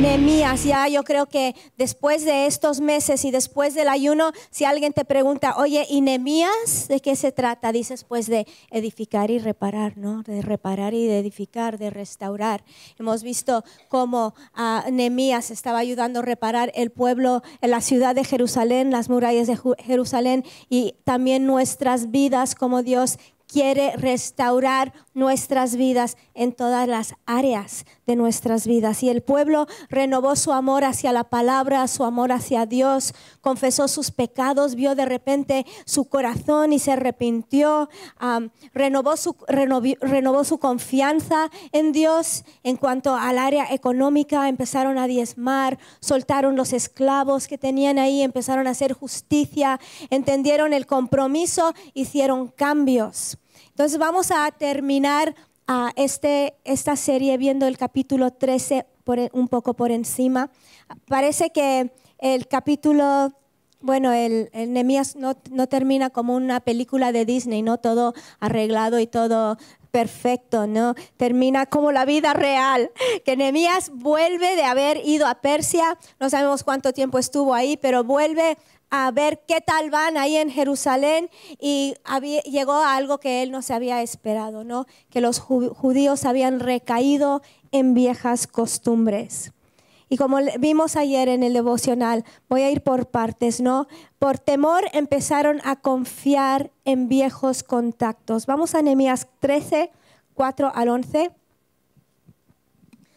Nehemías. Ya yo creo que después de estos meses y después del ayuno, si alguien te pregunta, oye, ¿y Nehemías de qué se trata? Dices, pues de edificar y reparar, ¿no? De reparar y de edificar, de restaurar. Hemos visto cómo Nehemías estaba ayudando a reparar el pueblo, en la ciudad de Jerusalén, las murallas de Jerusalén, y también nuestras vidas, como Dios quiere restaurar nuestras vidas en todas las áreas de nuestras vidas. Y el pueblo renovó su amor hacia la palabra, su amor hacia Dios, confesó sus pecados, vio de repente su corazón y se arrepintió, renovó su confianza en Dios. En cuanto al área económica, empezaron a diezmar, soltaron los esclavos que tenían ahí, empezaron a hacer justicia, entendieron el compromiso, hicieron cambios. Entonces vamos a terminar esta serie viendo el capítulo 13 un poco por encima. Parece que el capítulo, bueno, el Nehemías no termina como una película de Disney, no todo arreglado y todo perfecto, ¿no? Termina como la vida real, que Nehemías vuelve de haber ido a Persia, no sabemos cuánto tiempo estuvo ahí, pero vuelve a ver qué tal van ahí en Jerusalén, y llegó a algo que él no se había esperado, ¿no? Que los judíos habían recaído en viejas costumbres. Y como vimos ayer en el devocional, voy a ir por partes, ¿no? Por temor empezaron a confiar en viejos contactos. Vamos a Nehemías 13, 4 al 11.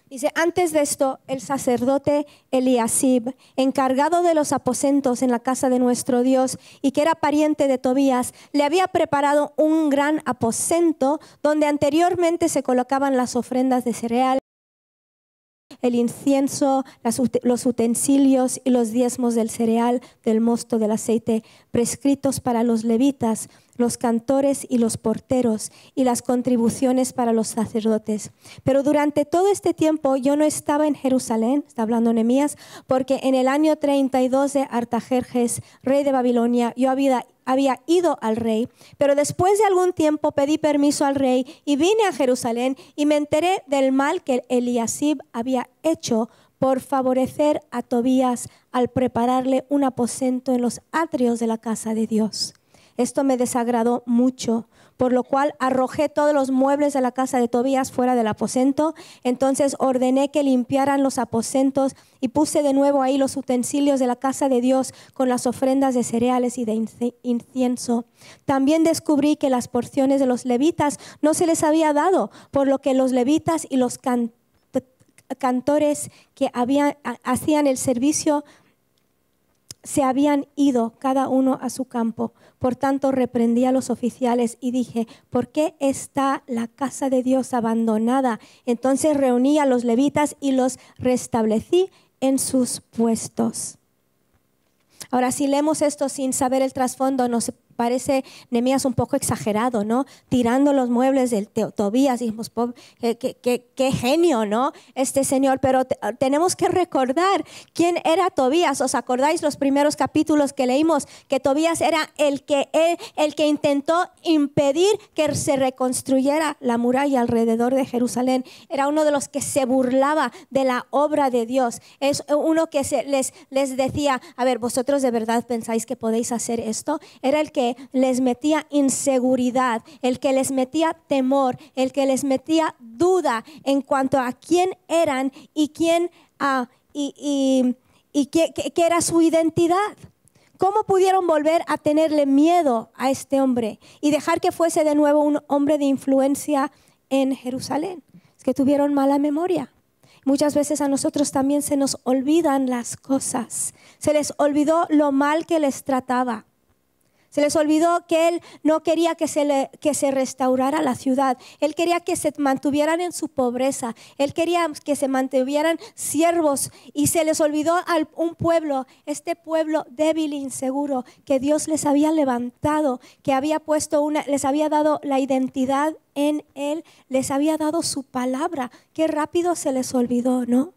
Dice, antes de esto, el sacerdote Eliasib, encargado de los aposentos en la casa de nuestro Dios y que era pariente de Tobías, le había preparado un gran aposento donde anteriormente se colocaban las ofrendas de cereal, el incienso, los utensilios y los diezmos del cereal, del mosto, del aceite, prescritos para los levitas, los cantores y los porteros, y las contribuciones para los sacerdotes. Pero durante todo este tiempo yo no estaba en Jerusalén, está hablando Nehemías, porque en el año 32 de Artajerjes, rey de Babilonia, yo había ido al rey, pero después de algún tiempo pedí permiso al rey y vine a Jerusalén y me enteré del mal que Eliasib había hecho por favorecer a Tobías al prepararle un aposento en los atrios de la casa de Dios. Esto me desagradó mucho, por lo cual arrojé todos los muebles de la casa de Tobías fuera del aposento. Entonces ordené que limpiaran los aposentos y puse de nuevo ahí los utensilios de la casa de Dios con las ofrendas de cereales y de incienso. También descubrí que las porciones de los levitas no se les había dado, por lo que los levitas y los cantores que hacían el servicio se habían ido cada uno a su campo. Por tanto, reprendí a los oficiales y dije, ¿por qué está la casa de Dios abandonada? Entonces reuní a los levitas y los restablecí en sus puestos. Ahora, si leemos esto sin saber el trasfondo, nos parece Nehemías un poco exagerado, ¿no? Tirando los muebles del Tobías, dijimos, qué genio, ¿no? Este señor, pero tenemos que recordar quién era Tobías. ¿Os acordáis los primeros capítulos que leímos? Que Tobías era el que intentó impedir que se reconstruyera la muralla alrededor de Jerusalén. Era uno de los que se burlaba de la obra de Dios. Es uno que les decía, a ver, ¿vosotros de verdad pensáis que podéis hacer esto? Era el que les metía inseguridad, el que les metía temor, el que les metía duda en cuanto a quién eran y qué era su identidad. ¿Cómo pudieron volver a tenerle miedo a este hombre y dejar que fuese de nuevo un hombre de influencia en Jerusalén? Es que tuvieron mala memoria. Muchas veces a nosotros también se nos olvidan las cosas. Se les olvidó lo mal que les trataba. Se les olvidó que él no quería que se restaurara la ciudad. Él quería que se mantuvieran en su pobreza. Él quería que se mantuvieran siervos. Y se les olvidó a un pueblo, este pueblo débil e inseguro, que Dios les había levantado, que había les había dado la identidad en él, les había dado su palabra. Qué rápido se les olvidó, ¿no?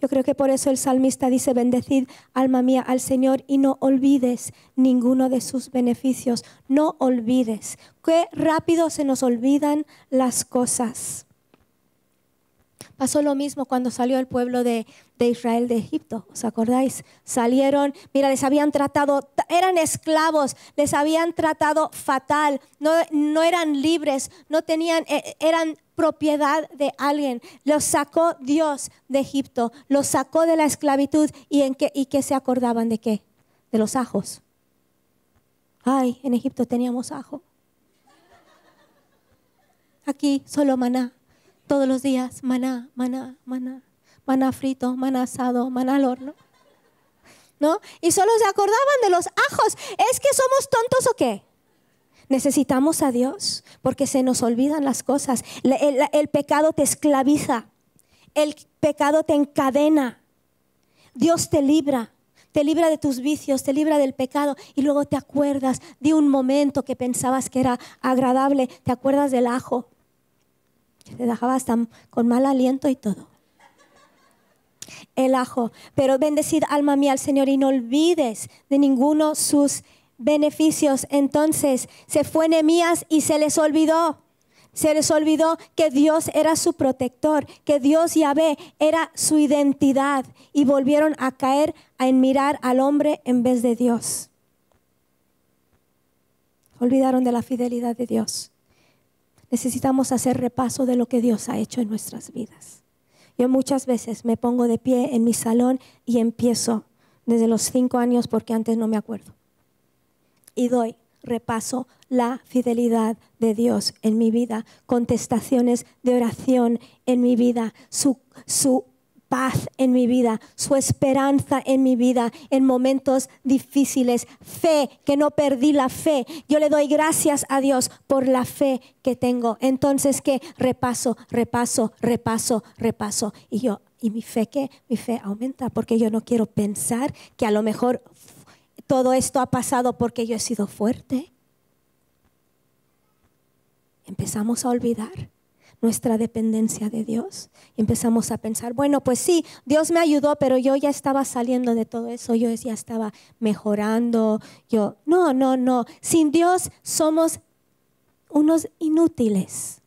Yo creo que por eso el salmista dice, bendecid, alma mía, al Señor y no olvides ninguno de sus beneficios. No olvides. Qué rápido se nos olvidan las cosas. Pasó lo mismo cuando salió el pueblo de Israel de Egipto, ¿os acordáis? Salieron, mira, les habían tratado, eran esclavos, les habían tratado fatal, no eran libres, no tenían, eran propiedad de alguien. Los sacó Dios de Egipto, los sacó de la esclavitud. ¿Y qué se acordaban de qué? De los ajos. Ay, en Egipto teníamos ajo. Aquí solo maná. Todos los días, maná, maná, maná. Maná frito, maná asado, maná al horno. ¿No? Y solo se acordaban de los ajos. ¿Es que somos tontos o qué? Necesitamos a Dios porque se nos olvidan las cosas. El pecado te esclaviza. El pecado te encadena. Dios te libra de tus vicios, te libra del pecado y luego te acuerdas de un momento que pensabas que era agradable. Te acuerdas del ajo. Te dejaba hasta con mal aliento y todo. El ajo. Pero bendecid alma mía al Señor y no olvides de ninguno sus beneficios. Entonces se fue Nehemías y se les olvidó. Se les olvidó que Dios era su protector, que Dios Yahvé era su identidad y volvieron a caer en mirar al hombre en vez de Dios. Olvidaron de la fidelidad de Dios. Necesitamos hacer repaso de lo que Dios ha hecho en nuestras vidas. Yo muchas veces me pongo de pie en mi salón y empiezo desde los 5 años porque antes no me acuerdo. Y doy repaso la fidelidad de Dios en mi vida, contestaciones de oración en mi vida, su paz en mi vida, su esperanza en mi vida en momentos difíciles, fe, que no perdí la fe. Yo le doy gracias a Dios por la fe que tengo. Entonces, ¿qué? Repaso. ¿Y mi fe qué? Mi fe aumenta porque yo no quiero pensar que a lo mejor todo esto ha pasado porque yo he sido fuerte. Empezamos a olvidar nuestra dependencia de Dios. Empezamos a pensar, bueno, pues sí, Dios me ayudó, pero yo ya estaba saliendo de todo eso, yo ya estaba mejorando. No. Sin Dios somos unos inútiles.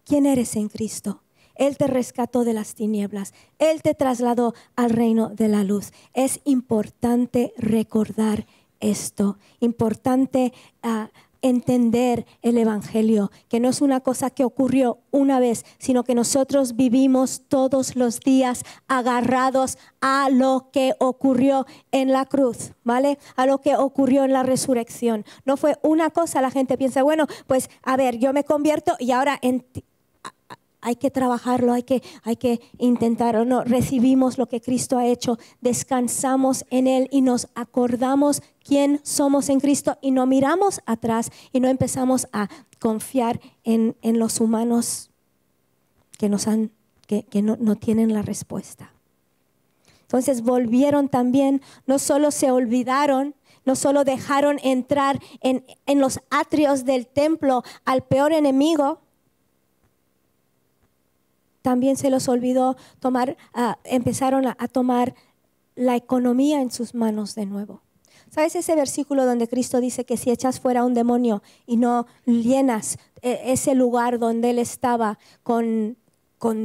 ¿Quién eres en Cristo? Él te rescató de las tinieblas. Él te trasladó al reino de la luz. Es importante recordar esto. Importante entender el evangelio, que no es una cosa que ocurrió una vez, sino que nosotros vivimos todos los días agarrados a lo que ocurrió en la cruz, ¿vale? A lo que ocurrió en la resurrección. No fue una cosa, la gente piensa, bueno, pues a ver, yo me convierto y ahora hay que trabajarlo, hay que intentarlo. No, recibimos lo que Cristo ha hecho, descansamos en Él y nos acordamos quién somos en Cristo y no miramos atrás y no empezamos a confiar en los humanos que no tienen la respuesta. Entonces volvieron también, no solo se olvidaron, no solo dejaron entrar en los atrios del templo al peor enemigo, también se los olvidó empezaron a tomar la economía en sus manos de nuevo. ¿Sabes ese versículo donde Cristo dice que si echas fuera un demonio y no llenas ese lugar donde Él estaba con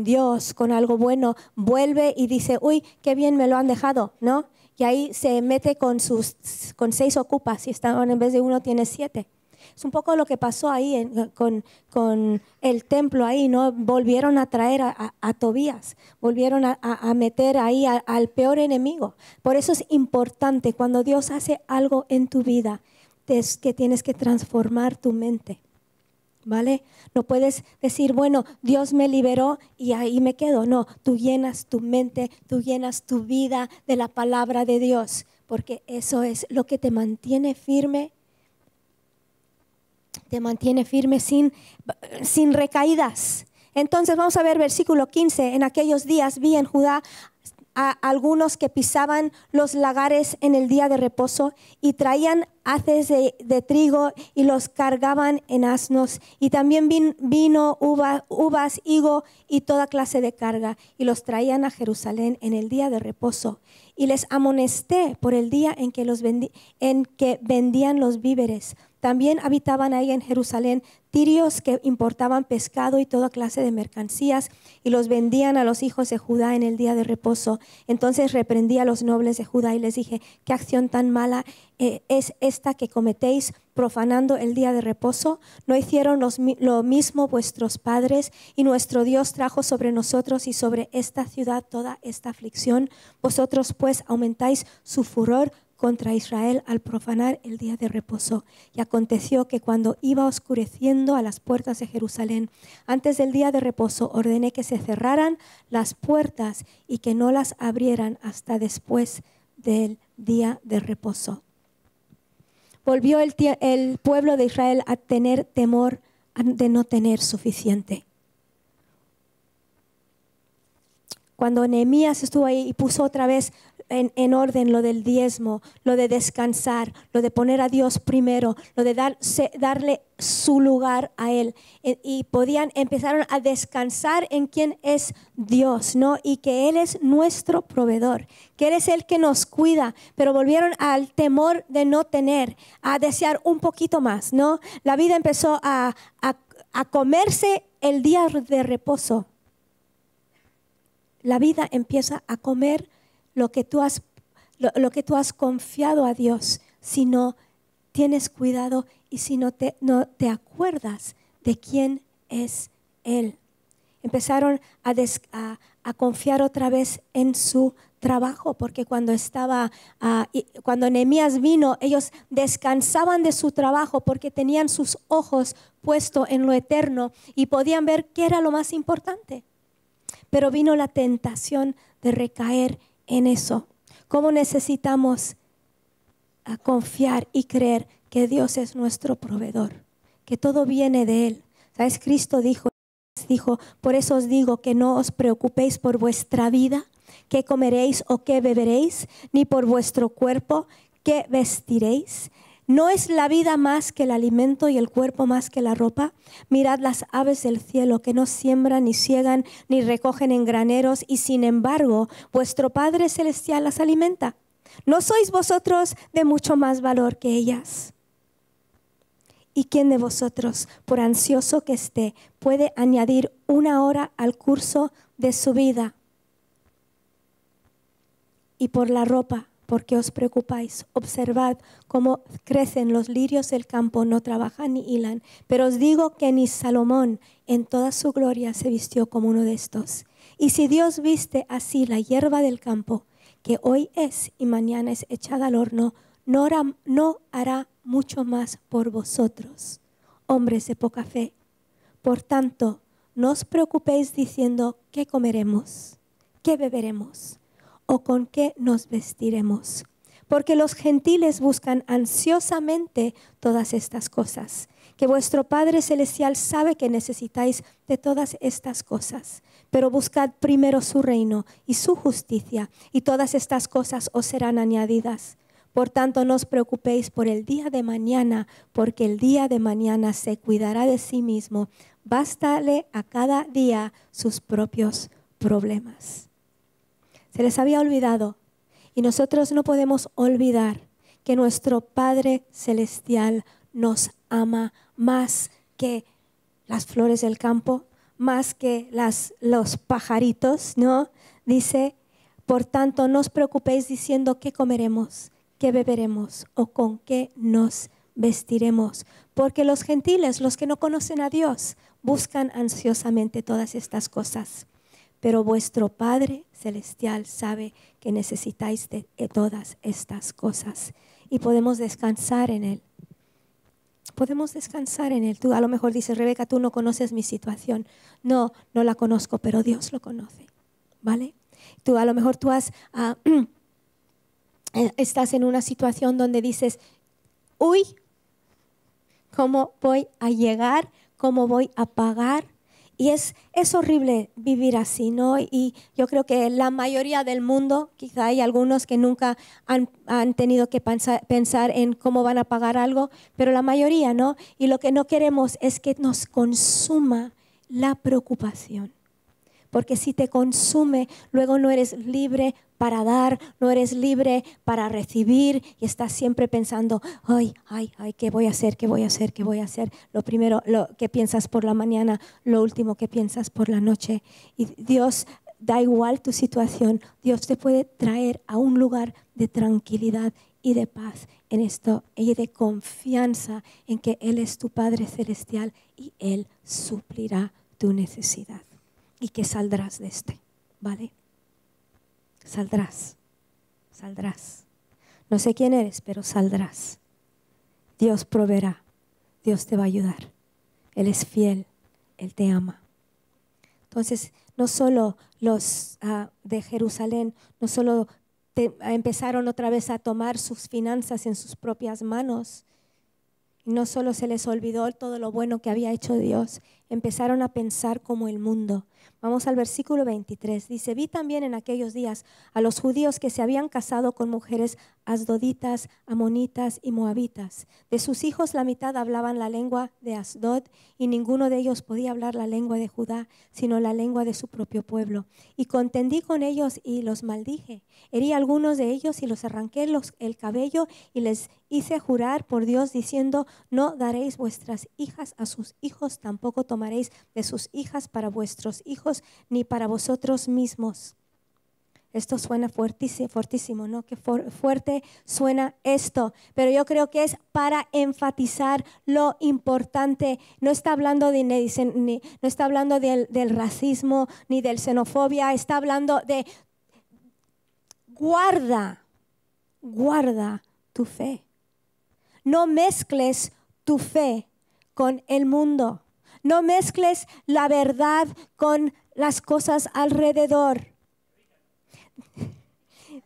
Dios, con algo bueno, vuelve y dice, uy, qué bien me lo han dejado, ¿no? Y ahí se mete con 6 ocupas y en vez de 1 tiene 7. Es un poco lo que pasó ahí con el templo ahí, ¿no? Volvieron a traer a Tobías, volvieron a meter ahí al peor enemigo. Por eso es importante cuando Dios hace algo en tu vida, es que tienes que transformar tu mente, ¿vale? No puedes decir, bueno, Dios me liberó y ahí me quedo. No, tú llenas tu mente, tú llenas tu vida de la palabra de Dios, porque eso es lo que te mantiene firme. Te mantiene firme sin recaídas. Entonces vamos a ver versículo 15. En aquellos días vi en Judá a algunos que pisaban los lagares en el día de reposo y traían haces de trigo y los cargaban en asnos. Y también vino, uvas, higo y toda clase de carga. Y los traían a Jerusalén en el día de reposo. Y les amonesté por el día en que vendían los víveres. También habitaban ahí en Jerusalén tirios que importaban pescado y toda clase de mercancías y los vendían a los hijos de Judá en el día de reposo. Entonces reprendí a los nobles de Judá y les dije, ¿qué acción tan mala es esta que cometéis profanando el día de reposo? ¿No hicieron lo mismo vuestros padres? Y nuestro Dios trajo sobre nosotros y sobre esta ciudad toda esta aflicción. Vosotros pues aumentáis su furor contra Israel al profanar el día de reposo. Y aconteció que cuando iba oscureciendo a las puertas de Jerusalén, antes del día de reposo, ordené que se cerraran las puertas y que no las abrieran hasta después del día de reposo. Volvió el pueblo de Israel a tener temor de no tener suficiente. Cuando Nehemías estuvo ahí y puso otra vez en orden lo del diezmo, lo de descansar, lo de poner a Dios primero, lo de darle su lugar a Él. Y empezaron a descansar en quién es Dios, ¿no? Y que Él es nuestro proveedor, que Él es el que nos cuida, pero volvieron al temor de no tener, a desear un poquito más, ¿no? La vida empezó a comerse el día de reposo. La vida empieza a comer lo que tú has confiado a Dios, si no tienes cuidado y si no te acuerdas de quién es Él. Empezaron a confiar otra vez en su trabajo, porque cuando Nehemías vino, ellos descansaban de su trabajo porque tenían sus ojos puestos en lo eterno y podían ver qué era lo más importante. Pero vino la tentación de recaer en eso. ¿Cómo necesitamos confiar y creer que Dios es nuestro proveedor? Que todo viene de Él. ¿Sabes? Cristo dijo, por eso os digo que no os preocupéis por vuestra vida, qué comeréis o qué beberéis, ni por vuestro cuerpo, qué vestiréis. ¿No es la vida más que el alimento y el cuerpo más que la ropa? Mirad las aves del cielo, que no siembran, ni siegan, ni recogen en graneros, y sin embargo, vuestro Padre Celestial las alimenta. ¿No sois vosotros de mucho más valor que ellas? ¿Y quién de vosotros, por ansioso que esté, puede añadir una hora al curso de su vida? Y por la ropa, ¿por qué os preocupáis? Observad cómo crecen los lirios del campo, no trabajan ni hilan. Pero os digo que ni Salomón en toda su gloria se vistió como uno de estos. Y si Dios viste así la hierba del campo, que hoy es y mañana es echada al horno, no hará mucho más por vosotros, hombres de poca fe. Por tanto, no os preocupéis diciendo, ¿qué comeremos? ¿Qué beberemos? ¿O con qué nos vestiremos? Porque los gentiles buscan ansiosamente todas estas cosas, que vuestro Padre Celestial sabe que necesitáis de todas estas cosas. Pero buscad primero su reino y su justicia, y todas estas cosas os serán añadidas. Por tanto, no os preocupéis por el día de mañana, porque el día de mañana se cuidará de sí mismo. Bástale a cada día sus propios problemas. Se les había olvidado, y nosotros no podemos olvidar que nuestro Padre Celestial nos ama más que las flores del campo, más que los pajaritos, ¿no? Dice, por tanto, no os preocupéis diciendo qué comeremos, qué beberemos o con qué nos vestiremos. Porque los gentiles, los que no conocen a Dios, buscan ansiosamente todas estas cosas. Pero vuestro Padre Celestial sabe que necesitáis de todas estas cosas y podemos descansar en Él. Podemos descansar en Él. Tú a lo mejor dices, Rebeca, tú no conoces mi situación. No la conozco, pero Dios lo conoce, ¿vale? Tú a lo mejor estás en una situación donde dices, uy, ¿cómo voy a llegar? ¿Cómo voy a pagar? Y es horrible vivir así, ¿no? Y yo creo que la mayoría del mundo, quizá hay algunos que nunca han tenido que pensar en cómo van a pagar algo, pero la mayoría, ¿no? Y lo que no queremos es que nos consuma la preocupación. Porque si te consume, luego no eres libre para dar, no eres libre para recibir y estás siempre pensando, ay, ¿qué voy a hacer? ¿Qué voy a hacer? ¿Qué voy a hacer? Lo primero lo que piensas por la mañana, lo último que piensas por la noche. Y Dios, da igual tu situación, Dios te puede traer a un lugar de tranquilidad y de paz en esto y de confianza en que Él es tu Padre Celestial y Él suplirá tu necesidad. Y que saldrás de ¿vale? Saldrás. No sé quién eres, pero saldrás. Dios proveerá, Dios te va a ayudar. Él es fiel, Él te ama. Entonces, no solo los de Jerusalén, no solo empezaron otra vez a tomar sus finanzas en sus propias manos, no solo se les olvidó todo lo bueno que había hecho Dios, empezaron a pensar como el mundo. Vamos al versículo 23. Dice, vi también en aquellos días a los judíos que se habían casado con mujeres asdoditas, amonitas y moabitas. De sus hijos la mitad hablaban la lengua de Asdod y ninguno de ellos podía hablar la lengua de Judá, sino la lengua de su propio pueblo. Y contendí con ellos y los maldije. Herí a algunos de ellos y los arranqué el cabello y les hice jurar por Dios diciendo, no daréis vuestras hijas a sus hijos, tampoco tomaréis de sus hijas para vuestros hijos, ni para vosotros mismos. Esto suena fuertísimo, ¿no? Qué fuerte suena esto. Pero yo creo que es para enfatizar lo importante. No está hablando no está hablando del racismo ni de xenofobia. Está hablando de guarda tu fe. No mezcles tu fe con el mundo. No mezcles la verdad con las cosas alrededor.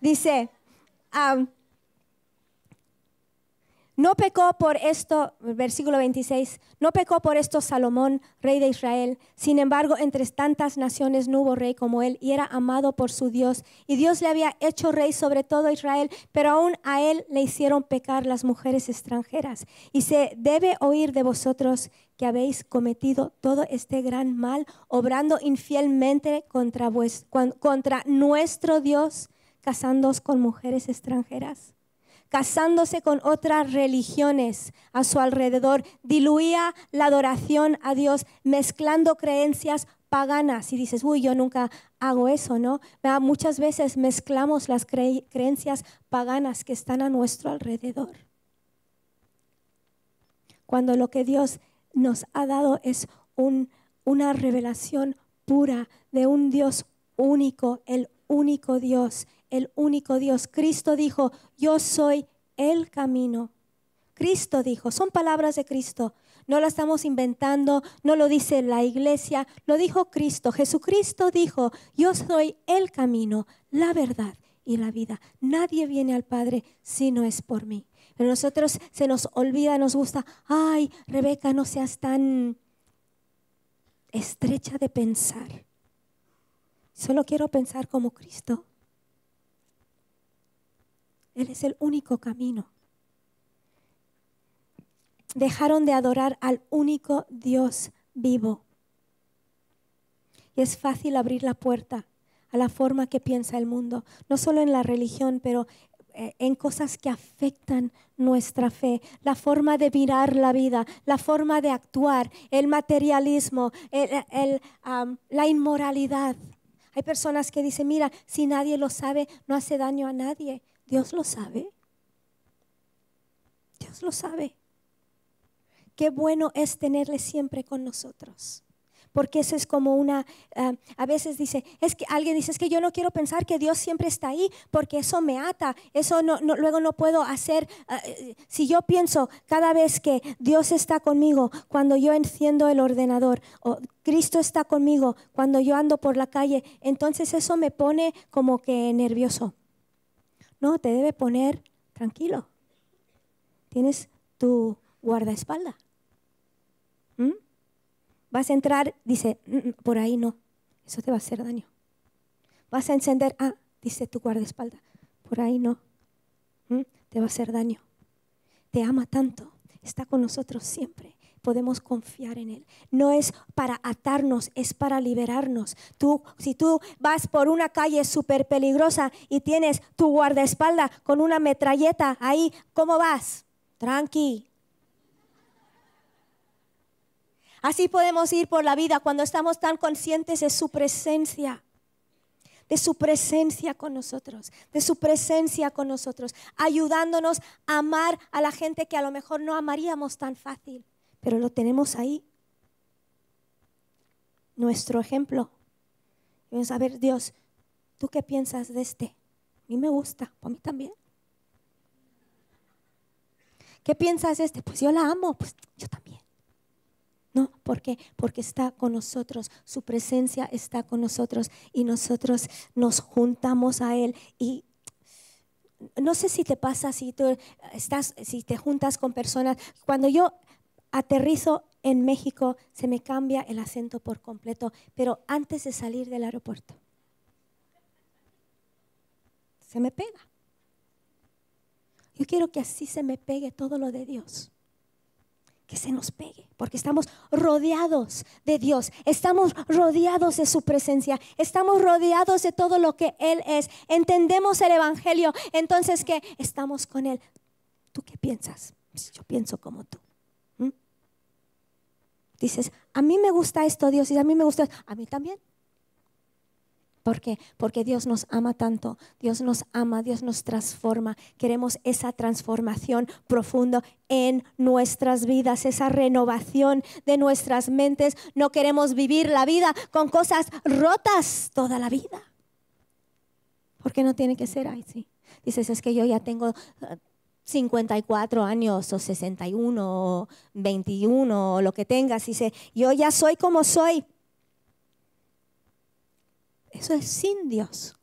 Dice, no pecó por esto, versículo 26, no pecó por esto Salomón, rey de Israel. Sin embargo, entre tantas naciones no hubo rey como él y era amado por su Dios. Y Dios le había hecho rey sobre todo Israel, pero aún a él le hicieron pecar las mujeres extranjeras. Y se debe oír de vosotros que habéis cometido todo este gran mal, obrando infielmente contra nuestro Dios, casándoos con mujeres extranjeras, casándose con otras religiones a su alrededor, diluía la adoración a Dios, mezclando creencias paganas. Y dices, uy, yo nunca hago eso, ¿no? Muchas veces mezclamos las creencias paganas que están a nuestro alrededor, cuando lo que Dios nos ha dado es una revelación pura de un Dios único, el único Dios. Cristo dijo, yo soy el camino. Cristo dijo, son palabras de Cristo. No las estamos inventando, no lo dice la iglesia, lo dijo Cristo. Jesucristo dijo, yo soy el camino, la verdad y la vida. Nadie viene al Padre si no es por mí. Pero nosotros se nos olvida, nos gusta, ay, Rebeca, no seas tan estrecha de pensar. Solo quiero pensar como Cristo. Él es el único camino. Dejaron de adorar al único Dios vivo. Y es fácil abrir la puerta a la forma que piensa el mundo, no solo en la religión, pero en cosas que afectan nuestra fe, la forma de mirar la vida, la forma de actuar, el materialismo, la inmoralidad. Hay personas que dicen, mira, si nadie lo sabe, no hace daño a nadie. Dios lo sabe. Dios lo sabe. Qué bueno es tenerle siempre con nosotros. Porque eso es como a veces alguien dice, es que yo no quiero pensar que Dios siempre está ahí, porque eso me ata, eso luego no puedo hacer. Si yo pienso cada vez que Dios está conmigo, cuando yo enciendo el ordenador, o Cristo está conmigo cuando yo ando por la calle, entonces eso me pone como que nervioso. No, te debe poner tranquilo. Tienes tu guardaespaldas. Vas a entrar, dice, por ahí no, eso te va a hacer daño. Vas a encender, dice tu guardaespaldas, por ahí no, te va a hacer daño. Te ama tanto, está con nosotros siempre. Podemos confiar en Él. No es para atarnos, es para liberarnos. Si tú vas por una calle súper peligrosa y tienes tu guardaespaldas con una metralleta ahí, ¿cómo vas? Tranqui. Así podemos ir por la vida cuando estamos tan conscientes de su presencia. De su presencia con nosotros, de su presencia con nosotros, ayudándonos a amar a la gente que a lo mejor no amaríamos tan fácil, pero lo tenemos ahí. Nuestro ejemplo. Y vamos a ver, Dios, ¿tú qué piensas de este? A mí me gusta, a mí también. ¿Qué piensas de este? Pues yo la amo, pues yo también. No, ¿por qué? Porque está con nosotros, su presencia está con nosotros y nosotros nos juntamos a Él. Y no sé si te pasa, si te juntas con personas. Cuando yo aterrizo en México, se me cambia el acento por completo, pero antes de salir del aeropuerto, se me pega. Yo quiero que así se me pegue todo lo de Dios. Que se nos pegue, porque estamos rodeados de Dios, estamos rodeados de su presencia, estamos rodeados de todo lo que Él es, entendemos el Evangelio, entonces ¿qué? Estamos con Él. ¿Tú qué piensas? Yo pienso como tú. Dices, a mí me gusta esto, Dios, y a mí me gusta esto. A mí también. ¿Por qué? Porque Dios nos ama tanto, Dios nos ama, Dios nos transforma. Queremos esa transformación profunda en nuestras vidas, esa renovación de nuestras mentes. No queremos vivir la vida con cosas rotas toda la vida. Porque no tiene que ser así. Dices, es que yo ya tengo 54 años o 61 o 21 o lo que tengas. Dice, yo ya soy como soy. Eso es sin Dios,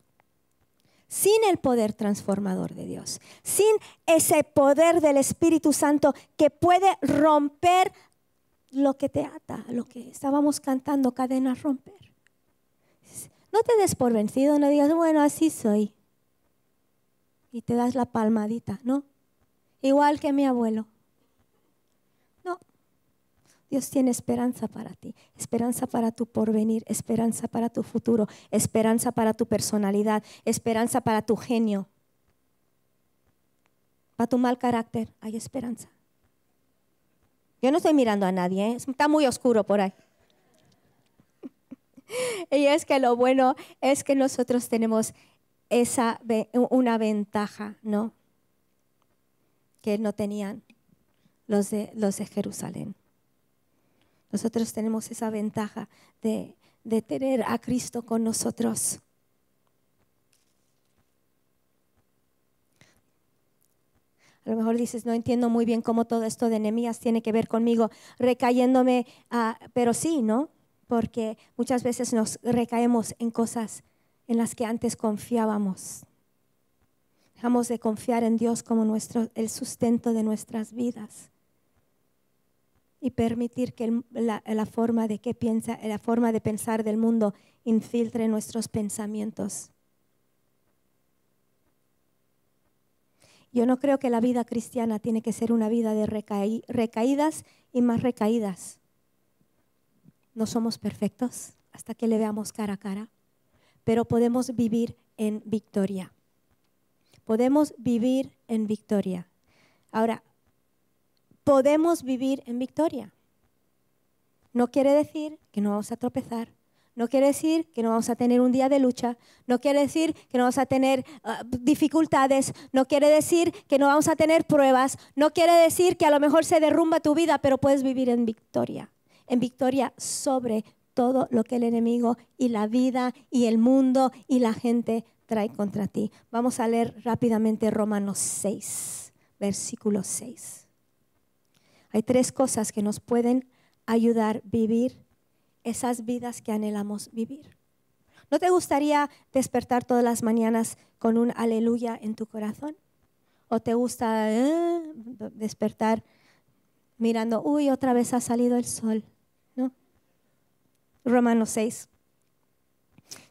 sin el poder transformador de Dios, sin ese poder del Espíritu Santo que puede romper lo que te ata, lo que estábamos cantando, cadenas romper. No te des por vencido, no digas, bueno, así soy. Y te das la palmadita, ¿no? Igual que mi abuelo. No. Dios tiene esperanza para ti, esperanza para tu porvenir, esperanza para tu futuro, esperanza para tu personalidad, esperanza para tu genio. Para tu mal carácter hay esperanza. Yo no estoy mirando a nadie, está muy oscuro por ahí. Y es que lo bueno es que nosotros tenemos una ventaja, ¿no? Que no tenían los de Jerusalén. Nosotros tenemos esa ventaja de tener a Cristo con nosotros. A lo mejor dices, no entiendo muy bien cómo todo esto de Nehemías tiene que ver conmigo, recayéndome, pero sí, ¿no? Porque muchas veces nos recaemos en cosas en las que antes confiábamos. Dejamos de confiar en Dios como el sustento de nuestras vidas. Y permitir que la forma de pensar del mundo infiltre nuestros pensamientos. Yo no creo que la vida cristiana tiene que ser una vida de recaídas y más recaídas. No somos perfectos hasta que le veamos cara a cara, pero podemos vivir en victoria. Podemos vivir en victoria. Ahora, podemos vivir en victoria. No quiere decir que no vamos a tropezar. No quiere decir que no vamos a tener un día de lucha. No quiere decir que no vamos a tener dificultades. No quiere decir que no vamos a tener pruebas. No quiere decir que a lo mejor se derrumba tu vida, pero puedes vivir en victoria. En victoria sobre todo lo que el enemigo y la vida y el mundo y la gente trae contra ti. Vamos a leer rápidamente Romanos 6, versículo 6. Hay 3 cosas que nos pueden ayudar a vivir esas vidas que anhelamos vivir. ¿No te gustaría despertar todas las mañanas con un aleluya en tu corazón? ¿O te gusta despertar mirando, uy, otra vez ha salido el sol? ¿No? Romanos 6.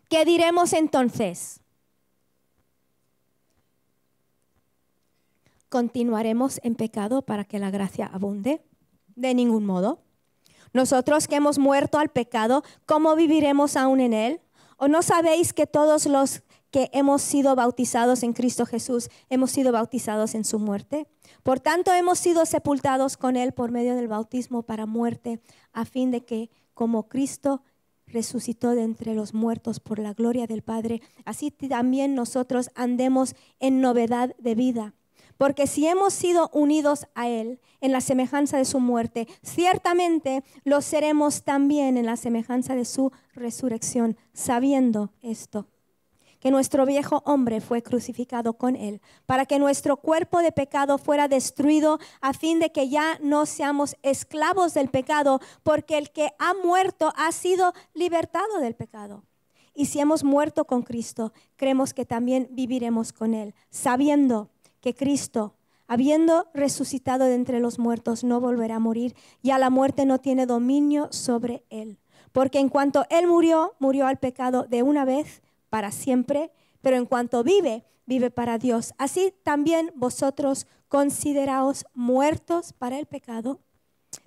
¿Qué diremos entonces? ¿Continuaremos en pecado para que la gracia abunde? De ningún modo. Nosotros que hemos muerto al pecado, ¿cómo viviremos aún en él? ¿O no sabéis que todos los que hemos sido bautizados en Cristo Jesús, hemos sido bautizados en su muerte? Por tanto, hemos sido sepultados con él por medio del bautismo para muerte, a fin de que, como Cristo resucitó de entre los muertos por la gloria del Padre, así también nosotros andemos en novedad de vida. Porque si hemos sido unidos a Él en la semejanza de su muerte, ciertamente lo seremos también en la semejanza de su resurrección, sabiendo esto, que nuestro viejo hombre fue crucificado con Él, para que nuestro cuerpo de pecado fuera destruido, a fin de que ya no seamos esclavos del pecado, porque el que ha muerto ha sido libertado del pecado. Y si hemos muerto con Cristo, creemos que también viviremos con Él, sabiendo que Cristo, habiendo resucitado de entre los muertos, no volverá a morir, y a la muerte no tiene dominio sobre él. Porque en cuanto él murió, murió al pecado de una vez para siempre, pero en cuanto vive, vive para Dios. Así también vosotros consideraos muertos para el pecado,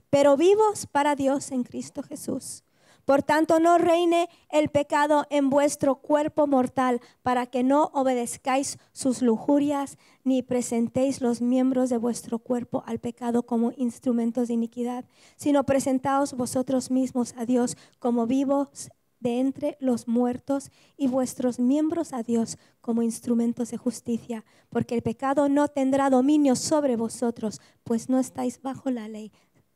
pero vivos para Dios en Cristo Jesús. Por tanto, no reine el pecado en vuestro cuerpo mortal, para que no obedezcáis sus lujurias, ni presentéis los miembros de vuestro cuerpo al pecado como instrumentos de iniquidad, sino presentaos vosotros mismos a Dios como vivos de entre los muertos, y vuestros miembros a Dios como instrumentos de justicia, porque el pecado no tendrá dominio sobre vosotros, pues no estáis bajo la ley,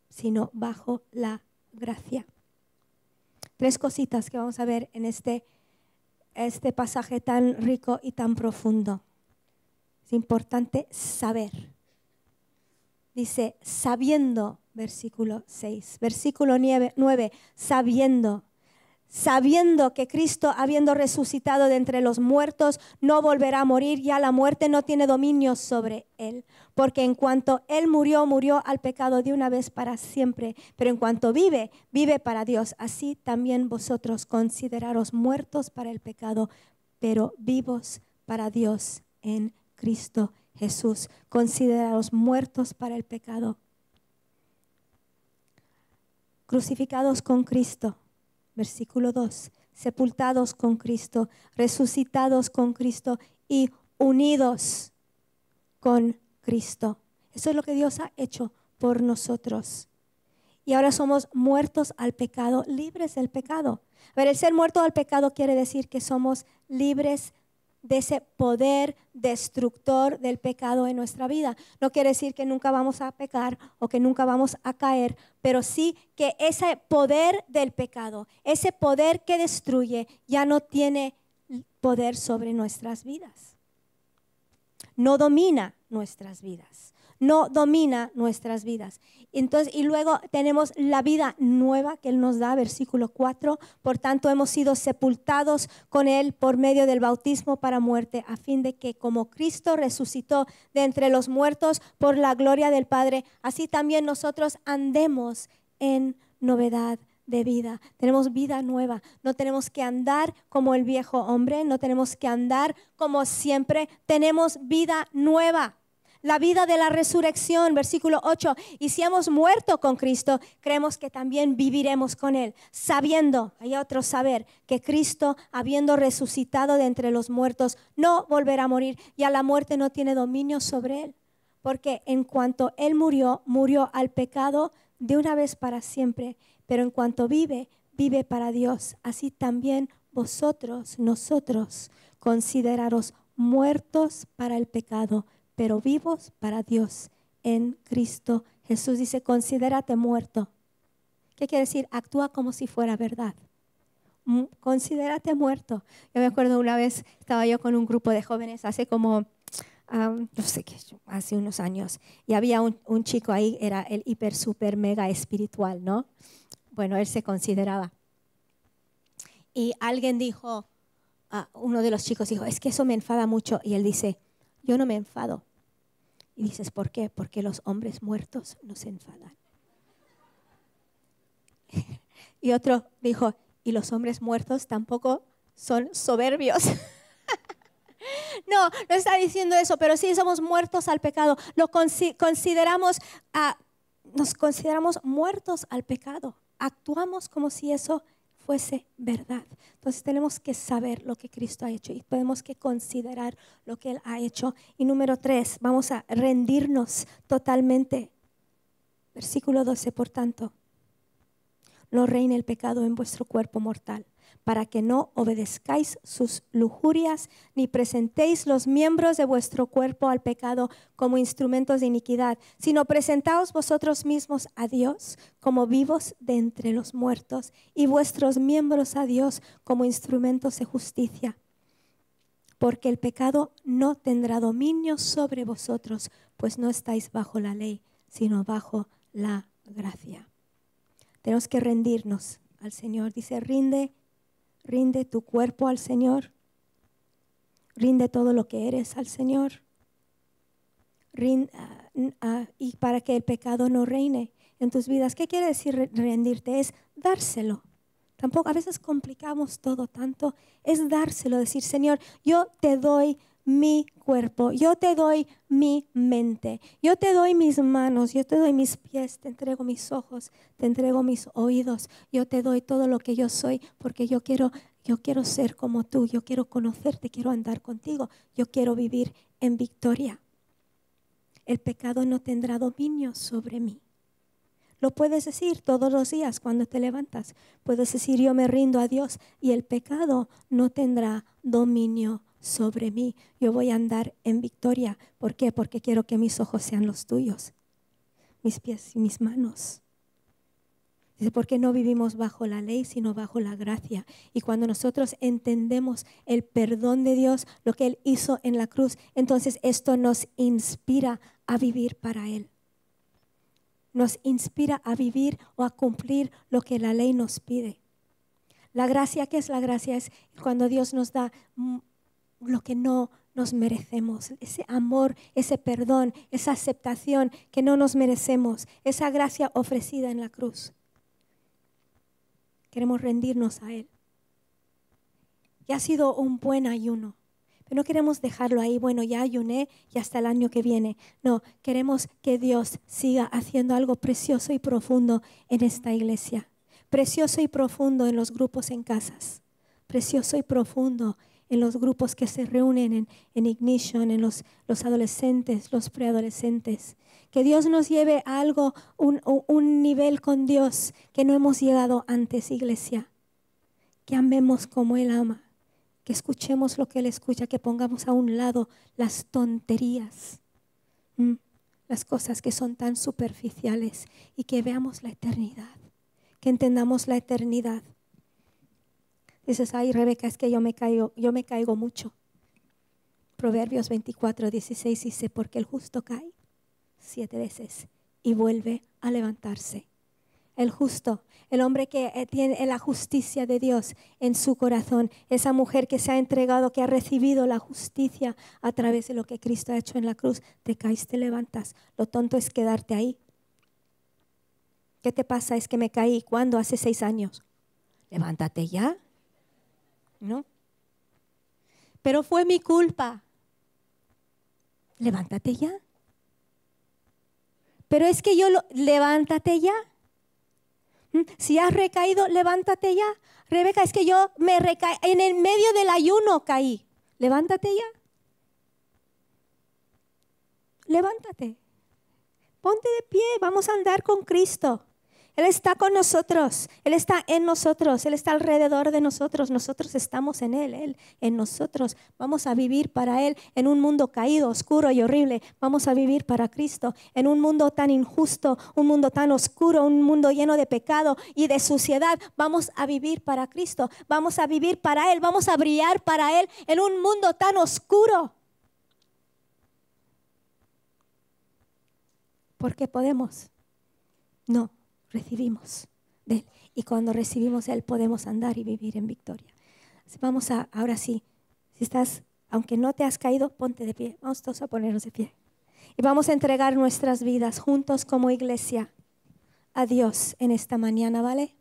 sino bajo la gracia. 3 cositas que vamos a ver en este pasaje tan rico y tan profundo. Es importante saber. Dice, sabiendo, versículo 6. Versículo 9, sabiendo que Cristo, habiendo resucitado de entre los muertos, no volverá a morir, ya la muerte no tiene dominio sobre él. Porque en cuanto él murió, murió al pecado de una vez para siempre, pero en cuanto vive, vive para Dios. Así también vosotros consideraros muertos para el pecado, pero vivos para Dios en Cristo Jesús. Consideraros muertos para el pecado, crucificados con Cristo. Versículo 2, sepultados con Cristo, resucitados con Cristo y unidos con Cristo. Eso es lo que Dios ha hecho por nosotros. Y ahora somos muertos al pecado, libres del pecado. A ver, el ser muerto al pecado quiere decir que somos libres de ese poder destructor del pecado en nuestra vida. No quiere decir que nunca vamos a pecar o que nunca vamos a caer, pero sí que ese poder del pecado, ese poder que destruye, ya no tiene poder sobre nuestras vidas. No domina nuestras vidas. No domina nuestras vidas. Entonces, y luego tenemos la vida nueva que Él nos da, versículo 4. Por tanto, hemos sido sepultados con Él por medio del bautismo para muerte, a fin de que como Cristo resucitó de entre los muertos por la gloria del Padre, así también nosotros andemos en novedad de vida. Tenemos vida nueva. No tenemos que andar como el viejo hombre, no tenemos que andar como siempre. Tenemos vida nueva. La vida de la resurrección, versículo 8. Y si hemos muerto con Cristo, creemos que también viviremos con Él, sabiendo, hay otro saber, que Cristo, habiendo resucitado de entre los muertos, no volverá a morir, y a la muerte no tiene dominio sobre Él. Porque en cuanto Él murió, murió al pecado de una vez para siempre, pero en cuanto vive, vive para Dios. Así también nosotros, consideraros muertos para el pecado, pero vivos para Dios en Cristo Jesús. Dice, considérate muerto. ¿Qué quiere decir? Actúa como si fuera verdad. Considérate muerto. Yo me acuerdo una vez, estaba yo con un grupo de jóvenes hace como, no sé qué, hace unos años, y había un chico ahí, era el hiper, super, mega espiritual, ¿no? Bueno, él se consideraba. Y alguien dijo, uno de los chicos dijo, es que eso me enfada mucho. Y él dice, yo no me enfado. Y dices, ¿por qué? Porque los hombres muertos no se enfadan. Y otro dijo, Y los hombres muertos tampoco son soberbios. No, no está diciendo eso, pero sí somos muertos al pecado. Nos consideramos muertos al pecado. Actuamos como si eso fuese verdad. Entonces tenemos que saber lo que Cristo ha hecho y tenemos que considerar lo que Él ha hecho. Y número 3, vamos a rendirnos totalmente. Versículo 12, por tanto, no reine el pecado en vuestro cuerpo mortal, para que no obedezcáis sus lujurias, ni presentéis los miembros de vuestro cuerpo al pecado como instrumentos de iniquidad, sino presentaos vosotros mismos a Dios como vivos de entre los muertos, y vuestros miembros a Dios como instrumentos de justicia. Porque el pecado no tendrá dominio sobre vosotros, pues no estáis bajo la ley, sino bajo la gracia. Tenemos que rendirnos al Señor. Dice, rinde tu cuerpo al Señor. Rinde todo lo que eres al Señor. Y para que el pecado no reine en tus vidas. ¿Qué quiere decir rendirte? Es dárselo. Tampoco, a veces complicamos todo tanto. Es dárselo, decir, Señor, yo te doy mi cuerpo, yo te doy mi mente, yo te doy mis manos, yo te doy mis pies, te entrego mis ojos, te entrego mis oídos, yo te doy todo lo que yo soy, porque yo quiero ser como tú, yo quiero conocerte, quiero andar contigo, yo quiero vivir en victoria. El pecado no tendrá dominio sobre mí. Lo puedes decir todos los días cuando te levantas. Puedes decir, yo me rindo a Dios y el pecado no tendrá dominio sobre mí. Yo voy a andar en victoria. ¿Por qué? Porque quiero que mis ojos sean los tuyos, mis pies y mis manos. Dice, porque no vivimos bajo la ley, sino bajo la gracia. Y cuando nosotros entendemos el perdón de Dios, lo que Él hizo en la cruz, entonces esto nos inspira a vivir para Él. Nos inspira a vivir o a cumplir lo que la ley nos pide. La gracia, ¿qué es la gracia? Es cuando Dios nos da lo que no nos merecemos, ese amor, ese perdón, esa aceptación que no nos merecemos, esa gracia ofrecida en la cruz. Queremos rendirnos a Él. Y ha sido un buen ayuno. Pero no queremos dejarlo ahí, bueno, ya ayuné y hasta el año que viene. No, queremos que Dios siga haciendo algo precioso y profundo en esta iglesia. Precioso y profundo en los grupos en casas. Precioso y profundo en los grupos que se reúnen en Ignition, en los adolescentes, los preadolescentes. Que Dios nos lleve a algo, un nivel con Dios que no hemos llegado antes, iglesia. Que amemos como Él ama. Que escuchemos lo que Él escucha, que pongamos a un lado las tonterías, las cosas que son tan superficiales y que veamos la eternidad, que entendamos la eternidad. Dices, ay, Rebeca, es que yo me caigo mucho. Proverbios 24:16 dice, porque el justo cae 7 veces y vuelve a levantarse. El justo, el hombre que tiene la justicia de Dios en su corazón, esa mujer que se ha entregado, que ha recibido la justicia a través de lo que Cristo ha hecho en la cruz, te caes, te levantas. Lo tonto es quedarte ahí. ¿Qué te pasa? Es que me caí. ¿Cuándo? Hace 6 años. Levántate ya. ¿No? Pero fue mi culpa. Levántate ya. Pero es que levántate ya. Si has recaído, levántate ya. Rebeca, es que yo me recaí, en el medio del ayuno caí. Levántate ya. Levántate. Ponte de pie, vamos a andar con Cristo. Él está con nosotros, Él está en nosotros, Él está alrededor de nosotros, nosotros estamos en Él en nosotros. Vamos a vivir para Él en un mundo caído, oscuro y horrible. Vamos a vivir para Cristo en un mundo tan injusto, un mundo tan oscuro, un mundo lleno de pecado y de suciedad. Vamos a vivir para Cristo, vamos a vivir para Él, vamos a brillar para Él en un mundo tan oscuro. ¿Por qué podemos? No. Recibimos de Él. Y cuando recibimos de Él podemos andar y vivir en victoria. Vamos ahora sí, si estás, aunque no te has caído, ponte de pie. Vamos todos a ponernos de pie. Y vamos a entregar nuestras vidas juntos como iglesia a Dios en esta mañana, ¿vale?